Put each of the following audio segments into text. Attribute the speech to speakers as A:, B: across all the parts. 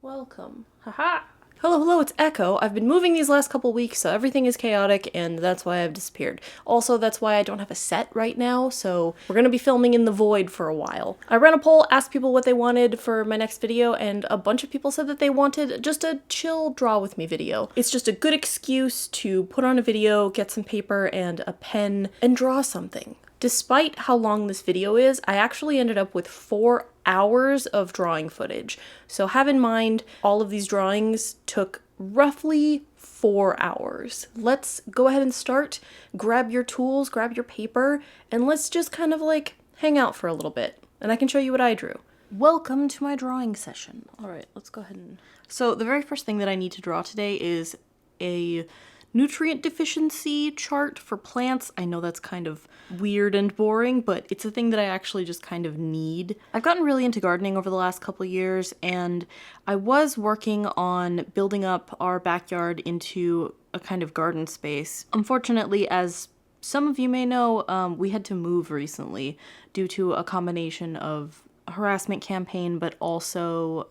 A: Welcome. Haha! Hello, it's Echo. I've been moving these last couple weeks, so everything is chaotic, and that's why I've disappeared. Also, that's why I don't have a set right now, so we're gonna be filming in the void for a while. I ran a poll, asked people what they wanted for my next video, and a bunch of people said that they wanted just a chill draw with me video. It's just a good excuse to put on a video, get some paper and a pen, and draw something. Despite how long this video is, I actually ended up with 4 hours of drawing footage. So have in mind, all of these drawings took roughly 4 hours. Let's go ahead and start. Grab your tools, grab your paper, and let's just kind of like hang out for a little bit. And I can show you what I drew. Welcome to my drawing session. All right, let's go ahead and... So the very first thing that I need to draw today is a nutrient deficiency chart for plants. I know that's kind of weird and boring, but it's a thing that I actually just kind of need. I've gotten really into gardening over the last couple years, and I was working on building up our backyard into a kind of garden space. Unfortunately, as some of you may know, we had to move recently due to a combination of a harassment campaign, but also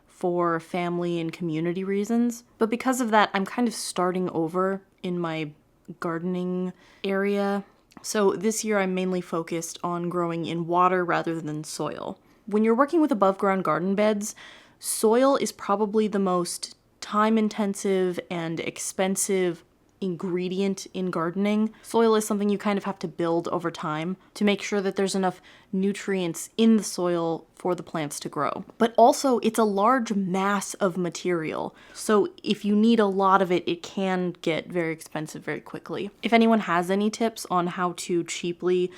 A: for family and community reasons. But because of that, I'm kind of starting over in my gardening area. So this year I'm mainly focused on growing in water rather than soil. When you're working with above ground garden beds, soil is probably the most time-intensive and expensive ingredient in gardening. Soil is something you kind of have to build over time to make sure that there's enough nutrients in the soil for the plants to grow. But also, it's a large mass of material, so if you need a lot of it, it can get very expensive very quickly. If anyone has any tips on how to cheaply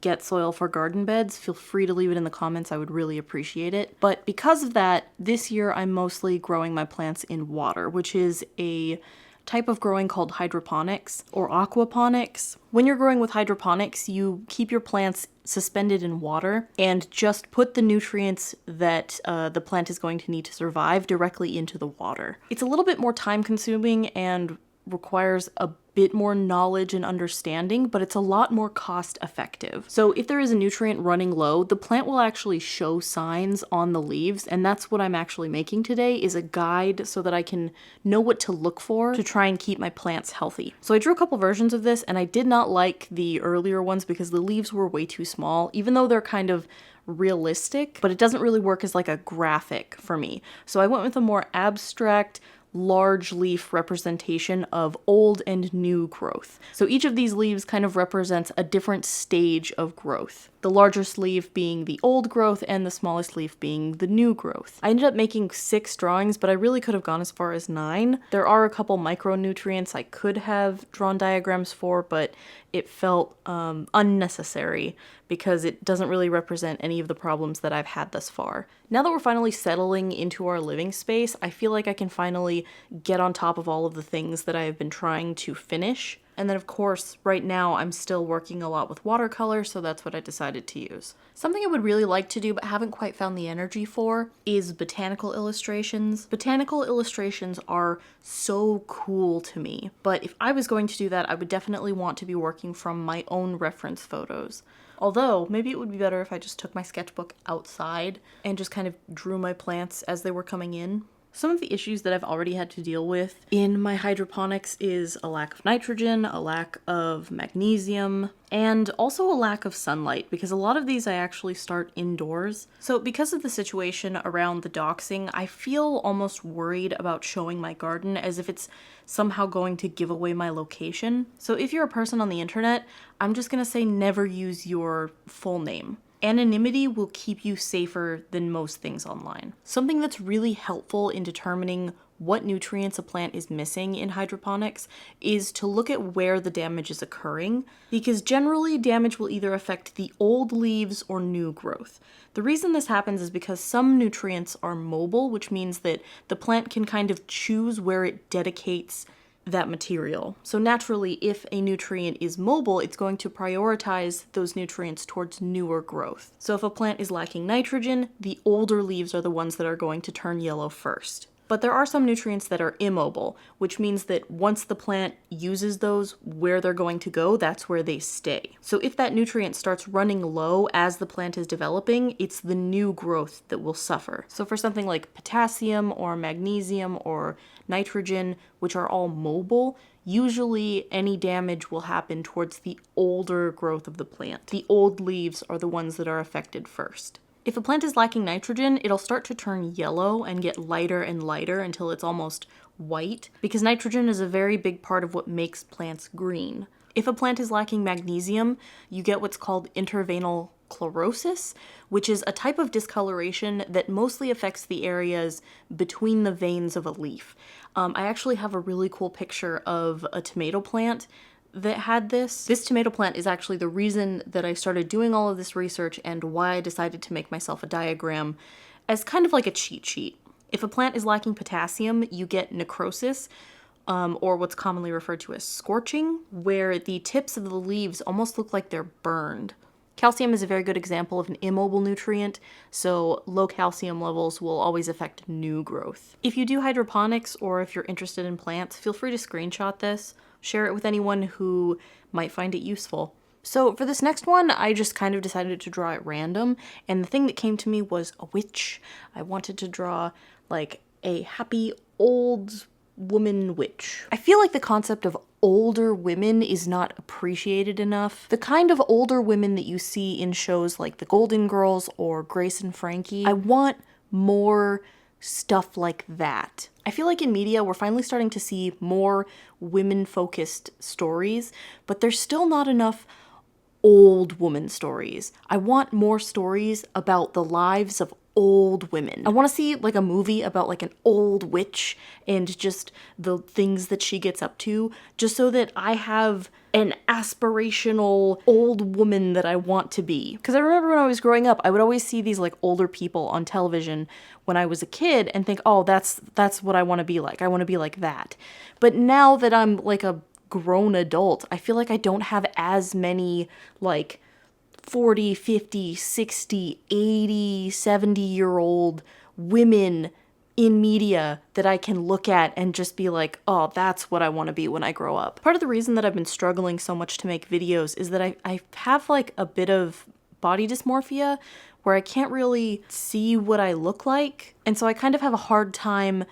A: get soil for garden beds, feel free to leave it in the comments. I would really appreciate it. But because of that, this year I'm mostly growing my plants in water, which is a type of growing called hydroponics or aquaponics. When you're growing with hydroponics, you keep your plants suspended in water and just put the nutrients that the plant is going to need to survive directly into the water. It's a little bit more time consuming and requires a bit more knowledge and understanding, but it's a lot more cost effective. So if there is a nutrient running low, the plant will actually show signs on the leaves, and that's what I'm actually making today, is a guide so that I can know what to look for to try and keep my plants healthy. So I drew a couple versions of this, and I did not like the earlier ones because the leaves were way too small, even though they're kind of realistic, but it doesn't really work as like a graphic for me. So I went with a more abstract, large leaf representation of old and new growth. So each of these leaves kind of represents a different stage of growth. The largest leaf being the old growth and the smallest leaf being the new growth. I ended up making 6 drawings, but I really could have gone as far as 9. There are a couple micronutrients I could have drawn diagrams for, but it felt unnecessary because it doesn't really represent any of the problems that I've had thus far. Now that we're finally settling into our living space, I feel like I can finally get on top of all of the things that I have been trying to finish. And then of course, right now I'm still working a lot with watercolor, so that's what I decided to use. Something I would really like to do but haven't quite found the energy for is botanical illustrations. Botanical illustrations are so cool to me, but if I was going to do that, I would definitely want to be working from my own reference photos. Although, maybe it would be better if I just took my sketchbook outside and just kind of drew my plants as they were coming in. Some of the issues that I've already had to deal with in my hydroponics is a lack of nitrogen, a lack of magnesium, and also a lack of sunlight, because a lot of these I actually start indoors. So because of the situation around the doxing, I feel almost worried about showing my garden as if it's somehow going to give away my location. So if you're a person on the internet, I'm just gonna say never use your full name. Anonymity will keep you safer than most things online. Something that's really helpful in determining what nutrients a plant is missing in hydroponics is to look at where the damage is occurring, because generally damage will either affect the old leaves or new growth. The reason this happens is because some nutrients are mobile, which means that the plant can kind of choose where it dedicates that material. So naturally, if a nutrient is mobile, it's going to prioritize those nutrients towards newer growth. So if a plant is lacking nitrogen, the older leaves are the ones that are going to turn yellow first. But there are some nutrients that are immobile, which means that once the plant uses those, where they're going to go, that's where they stay. So if that nutrient starts running low as the plant is developing, it's the new growth that will suffer. So for something like potassium or magnesium or nitrogen, which are all mobile, usually any damage will happen towards the older growth of the plant. The old leaves are the ones that are affected first. If a plant is lacking nitrogen, it'll start to turn yellow and get lighter and lighter until it's almost white, because nitrogen is a very big part of what makes plants green. If a plant is lacking magnesium, you get what's called interveinal chlorosis, which is a type of discoloration that mostly affects the areas between the veins of a leaf. I actually have a really cool picture of a tomato plant that had this. This tomato plant is actually the reason that I started doing all of this research and why I decided to make myself a diagram as kind of like a cheat sheet. If a plant is lacking potassium, you get necrosis, or what's commonly referred to as scorching, where the tips of the leaves almost look like they're burned. Calcium is a very good example of an immobile nutrient, so low calcium levels will always affect new growth. If you do hydroponics or if you're interested in plants, feel free to screenshot this, share it with anyone who might find it useful. So for this next one, I just kind of decided to draw at random, and the thing that came to me was a witch. I wanted to draw like a happy old woman witch. I feel like the concept of older women is not appreciated enough. The kind of older women that you see in shows like The Golden Girls or Grace and Frankie, I want more stuff like that. I feel like in media, we're finally starting to see more women-focused stories, but there's still not enough old woman stories. I want more stories about the lives of old women. I want to see like a movie about like an old witch and just the things that she gets up to, just so that I have an aspirational old woman that I want to be. Because I remember when I was growing up, I would always see these like older people on television when I was a kid and think, oh, that's what I want to be like. I want to be like that. But now that I'm like a grown adult, I feel like I don't have as many like 40, 50, 60, 80, 70-year-old women in media that I can look at and just be like, oh, that's what I want to be when I grow up. Part of the reason that I've been struggling so much to make videos is that I have like a bit of body dysmorphia where I can't really see what I look like. And so I kind of have a hard time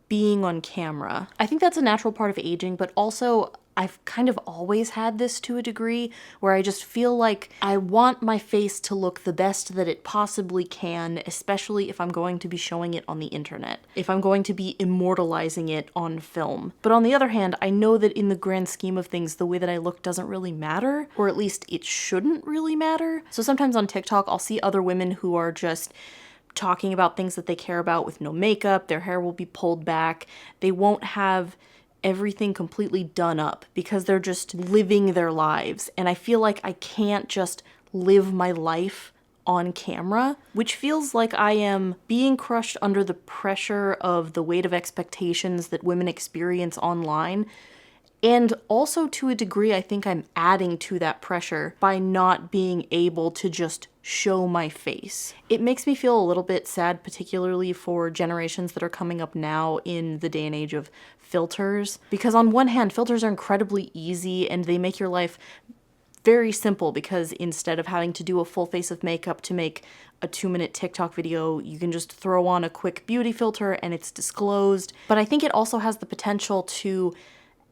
A: being on camera. I think that's a natural part of aging, but also I've kind of always had this to a degree where I just feel like I want my face to look the best that it possibly can, especially if I'm going to be showing it on the internet, if I'm going to be immortalizing it on film. But on the other hand, I know that in the grand scheme of things, the way that I look doesn't really matter, or at least it shouldn't really matter. So sometimes on TikTok, I'll see other women who are just talking about things that they care about with no makeup, their hair will be pulled back, they won't have everything completely done up because they're just living their lives. And I feel like I can't just live my life on camera, which feels like I am being crushed under the pressure of the weight of expectations that women experience online. And also to a degree, I think I'm adding to that pressure by not being able to just show my face. It makes me feel a little bit sad, particularly for generations that are coming up now in the day and age of filters. Because on one hand, filters are incredibly easy and they make your life very simple because instead of having to do a full face of makeup to make a 2-minute TikTok video, you can just throw on a quick beauty filter and it's disclosed. But I think it also has the potential to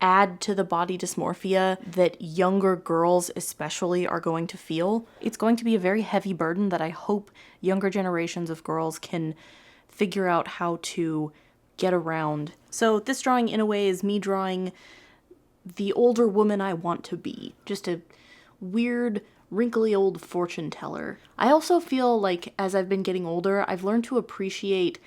A: add to the body dysmorphia that younger girls especially are going to feel. It's going to be a very heavy burden that I hope younger generations of girls can figure out how to get around. So this drawing in a way is me drawing the older woman I want to be. Just a weird, wrinkly old fortune teller. I also feel like as I've been getting older, I've learned to appreciate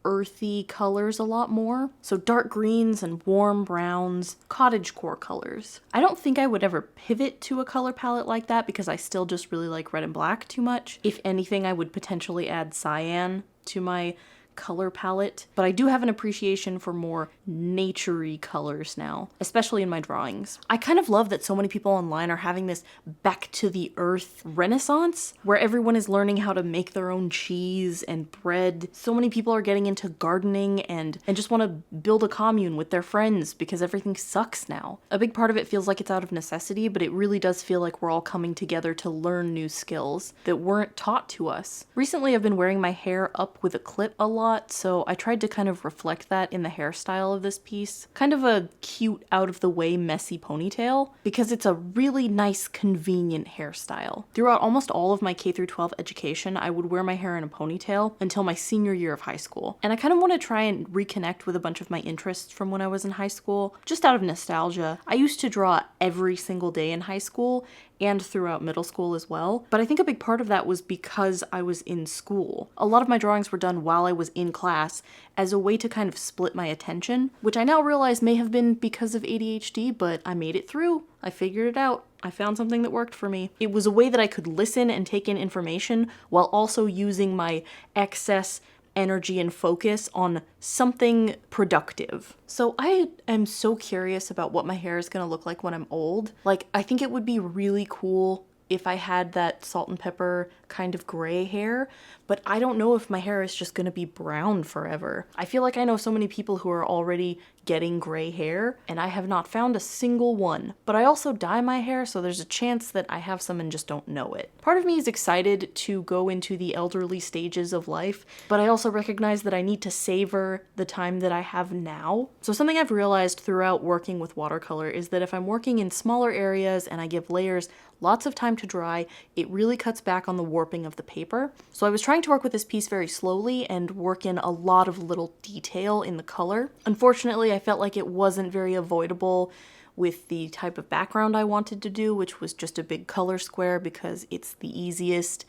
A: earthy colors a lot more. So dark greens and warm browns, cottagecore colors. I don't think I would ever pivot to a color palette like that because I still just really like red and black too much. If anything, I would potentially add cyan to my color palette, but I do have an appreciation for more naturey colors now, especially in my drawings. I kind of love that so many people online are having this back to the earth renaissance, where everyone is learning how to make their own cheese and bread. So many people are getting into gardening and just want to build a commune with their friends because everything sucks now. A big part of it feels like it's out of necessity, but it really does feel like we're all coming together to learn new skills that weren't taught to us. Recently, I've been wearing my hair up with a clip a lot, so I tried to kind of reflect that in the hairstyle of this piece. Kind of a cute, out-of-the-way, messy ponytail, because it's a really nice, convenient hairstyle. Throughout almost all of my K-12 education, I would wear my hair in a ponytail until my senior year of high school. And I kind of want to try and reconnect with a bunch of my interests from when I was in high school, just out of nostalgia. I used to draw every single day in high school, and throughout middle school as well. But I think a big part of that was because I was in school. A lot of my drawings were done while I was in class as a way to kind of split my attention, which I now realize may have been because of ADHD, but I made it through. I figured it out. I found something that worked for me. It was a way that I could listen and take in information while also using my excess energy and focus on something productive. So I am so curious about what my hair is gonna look like when I'm old. Like, I think it would be really cool if I had that salt and pepper kind of gray hair, but I don't know if my hair is just gonna be brown forever. I feel like I know so many people who are already getting gray hair, and I have not found a single one. But I also dye my hair, so there's a chance that I have some and just don't know it. Part of me is excited to go into the elderly stages of life, but I also recognize that I need to savor the time that I have now. So something I've realized throughout working with watercolor is that if I'm working in smaller areas and I give layers lots of time to dry, it really cuts back on the warping of the paper. So I was trying to work with this piece very slowly and work in a lot of little detail in the color. Unfortunately, I felt like it wasn't very avoidable with the type of background I wanted to do, which was just a big color square because it's the easiest,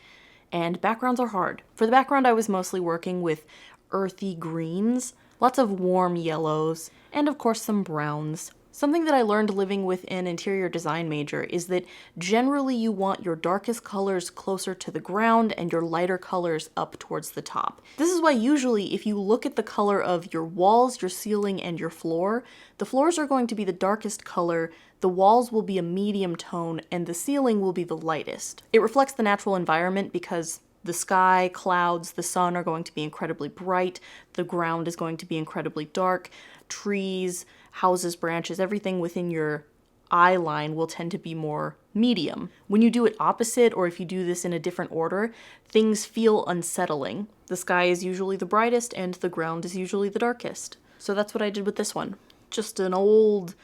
A: and backgrounds are hard. For the background, I was mostly working with earthy greens, lots of warm yellows, and of course some browns. Something that I learned living with an interior design major is that generally you want your darkest colors closer to the ground and your lighter colors up towards the top. This is why usually if you look at the color of your walls, your ceiling, and your floor, the floors are going to be the darkest color, the walls will be a medium tone, and the ceiling will be the lightest. It reflects the natural environment because the sky, clouds, the sun are going to be incredibly bright, the ground is going to be incredibly dark, trees, houses, branches, everything within your eye line will tend to be more medium. When you do it opposite, or if you do this in a different order, things feel unsettling. The sky is usually the brightest and the ground is usually the darkest. So that's what I did with this one. Just an old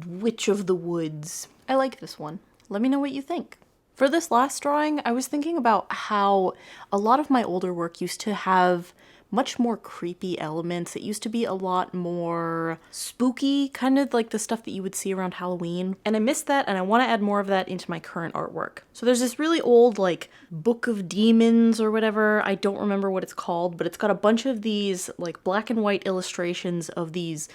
A: witch of the woods. I like this one. Let me know what you think. For this last drawing, I was thinking about how a lot of my older work used to have much more creepy elements. It used to be a lot more spooky, kind of like the stuff that you would see around Halloween. And I miss that, and I want to add more of that into my current artwork. So there's this really old, like, Book of Demons or whatever. I don't remember what it's called, but it's got a bunch of these, like, black and white illustrations of these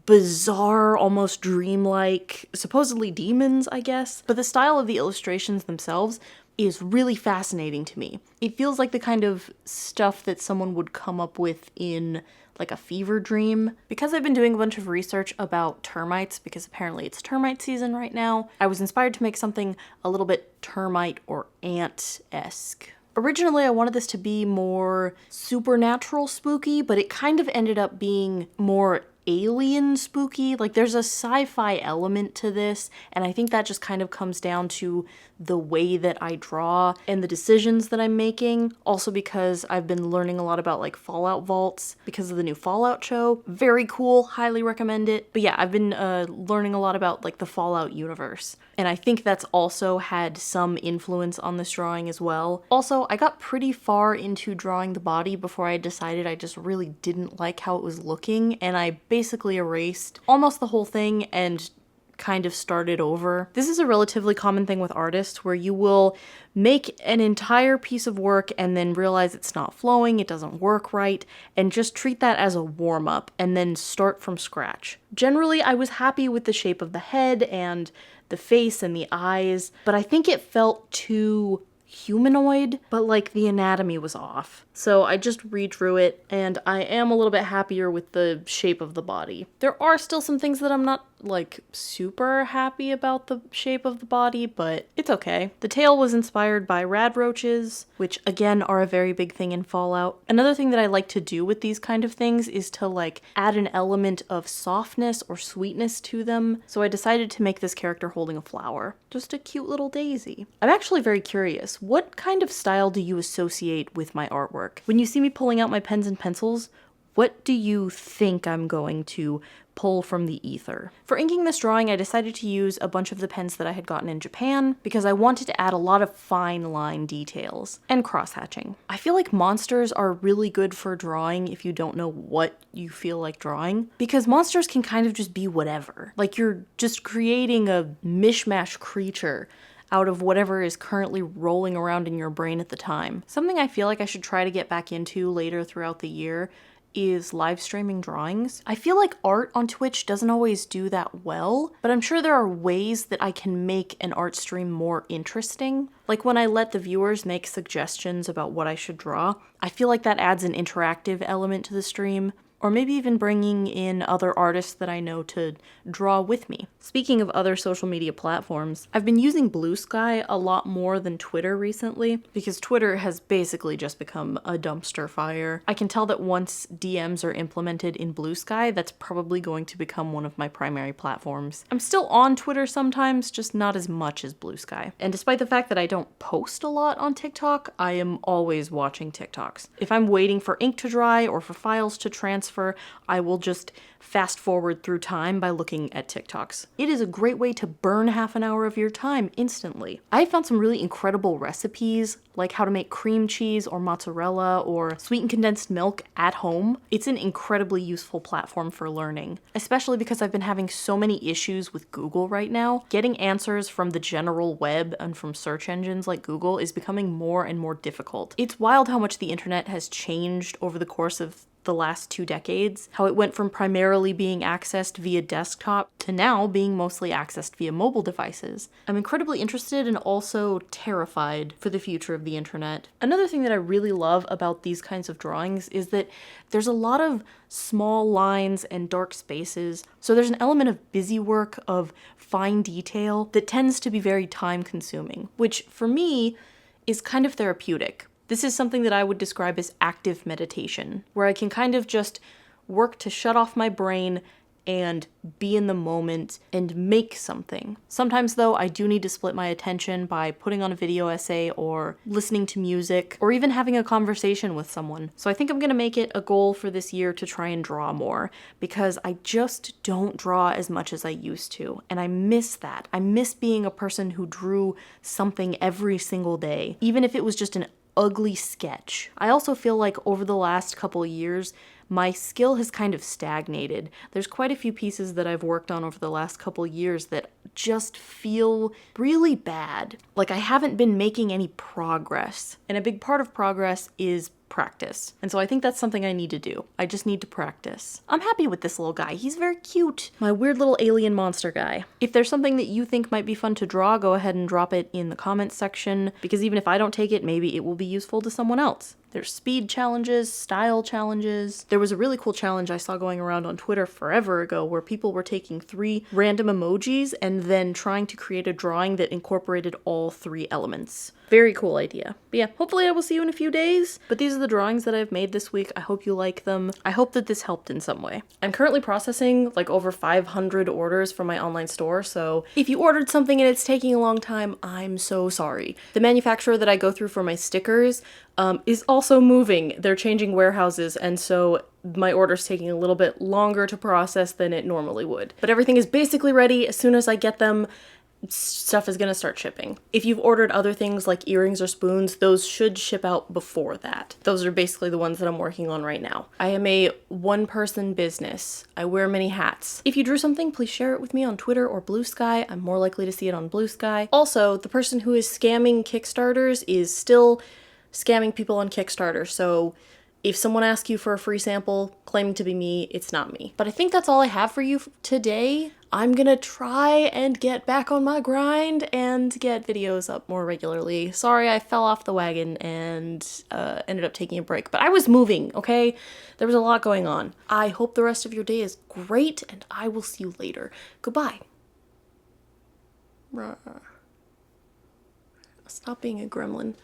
A: bizarre, almost dreamlike, supposedly demons, I guess. But the style of the illustrations themselves is really fascinating to me. It feels like the kind of stuff that someone would come up with in like a fever dream. Because I've been doing a bunch of research about termites, because apparently it's termite season right now, I was inspired to make something a little bit termite or ant-esque. Originally, I wanted this to be more supernatural spooky, but it kind of ended up being more alien spooky. Like, there's a sci-fi element to this, and I think that just kind of comes down to the way that I draw and the decisions that I'm making. Also because I've been learning a lot about like Fallout vaults because of the new Fallout show. Very cool, highly recommend it. But yeah, I've been learning a lot about like the Fallout universe, and I think that's also had some influence on this drawing as well. Also, I got pretty far into drawing the body before I decided I just really didn't like how it was looking, and I basically erased almost the whole thing and kind of started over. This is a relatively common thing with artists where you will make an entire piece of work and then realize it's not flowing, it doesn't work right, and just treat that as a warm-up and then start from scratch. Generally, I was happy with the shape of the head and the face and the eyes, but I think it felt too humanoid, but like the anatomy was off. So I just redrew it, and I am a little bit happier with the shape of the body. There are still some things that I'm not like super happy about the shape of the body, but it's okay. The tail was inspired by rad roaches, which again are a very big thing in Fallout. Another thing that I like to do with these kind of things is to like add an element of softness or sweetness to them. So I decided to make this character holding a flower. Just a cute little daisy. I'm actually very curious, what kind of style do you associate with my artwork? When you see me pulling out my pens and pencils, what do you think I'm going to pull from the ether? For inking this drawing, I decided to use a bunch of the pens that I had gotten in Japan because I wanted to add a lot of fine line details and cross-hatching. I feel like monsters are really good for drawing if you don't know what you feel like drawing, because monsters can kind of just be whatever. Like you're just creating a mishmash creature out of whatever is currently rolling around in your brain at the time. Something I feel like I should try to get back into later throughout the year is live streaming drawings. I feel like art on Twitch doesn't always do that well, but I'm sure there are ways that I can make an art stream more interesting. Like when I let the viewers make suggestions about what I should draw, I feel like that adds an interactive element to the stream. Or maybe even bringing in other artists that I know to draw with me. Speaking of other social media platforms, I've been using Blue Sky a lot more than Twitter recently, because Twitter has basically just become a dumpster fire. I can tell that once DMs are implemented in Blue Sky, that's probably going to become one of my primary platforms. I'm still on Twitter sometimes, just not as much as Blue Sky. And despite the fact that I don't post a lot on TikTok, I am always watching TikToks. If I'm waiting for ink to dry or for files to transfer, I will just fast forward through time by looking at TikToks. It is a great way to burn half an hour of your time instantly. I found some really incredible recipes, like how to make cream cheese or mozzarella or sweetened condensed milk at home. It's an incredibly useful platform for learning, especially because I've been having so many issues with Google right now. Getting answers from the general web and from search engines like Google is becoming more and more difficult. It's wild how much the internet has changed over the course of the last 2 decades, how it went from primarily being accessed via desktop to now being mostly accessed via mobile devices. I'm incredibly interested and also terrified for the future of the internet. Another thing that I really love about these kinds of drawings is that there's a lot of small lines and dark spaces, so there's an element of busy work, of fine detail that tends to be very time consuming, which for me is kind of therapeutic. This is something that I would describe as active meditation, where I can kind of just work to shut off my brain and be in the moment and make something. Sometimes though, I do need to split my attention by putting on a video essay or listening to music or even having a conversation with someone. So I think I'm gonna make it a goal for this year to try and draw more, because I just don't draw as much as I used to, and I miss that. I miss being a person who drew something every single day, even if it was just an ugly sketch. I also feel like over the last couple of years, my skill has kind of stagnated. There's quite a few pieces that I've worked on over the last couple of years that just feel really bad. Like I haven't been making any progress. And a big part of progress is practice. And so I think that's something I need to do. I just need to practice. I'm happy with this little guy. He's very cute. My weird little alien monster guy. If there's something that you think might be fun to draw, go ahead and drop it in the comments section, because even if I don't take it, maybe it will be useful to someone else. There's speed challenges, style challenges. There was a really cool challenge I saw going around on Twitter forever ago where people were taking 3 random emojis and then trying to create a drawing that incorporated all 3 elements. Very cool idea. But yeah, hopefully I will see you in a few days. But these are the drawings that I've made this week. I hope you like them. I hope that this helped in some way. I'm currently processing like over 500 orders from my online store, so if you ordered something and it's taking a long time, I'm so sorry. The manufacturer that I go through for my stickers is also moving. They're changing warehouses, and so my order's taking a little bit longer to process than it normally would. But everything is basically ready. As soon as I get them, stuff is gonna start shipping. If you've ordered other things like earrings or spoons, those should ship out before that. Those are basically the ones that I'm working on right now. I am a one-person business. I wear many hats. If you drew something, please share it with me on Twitter or Blue Sky. I'm more likely to see it on Blue Sky. Also, the person who is scamming Kickstarters is still scamming people on Kickstarter, so If someone asks you for a free sample claiming to be me, it's not me. But I think that's all I have for you today. I'm gonna try and get back on my grind and get videos up more regularly. Sorry I fell off the wagon and ended up taking a break, but I was moving, okay? There was a lot going on. I hope the rest of your day is great, and I will see you later. Goodbye. Stop being a gremlin.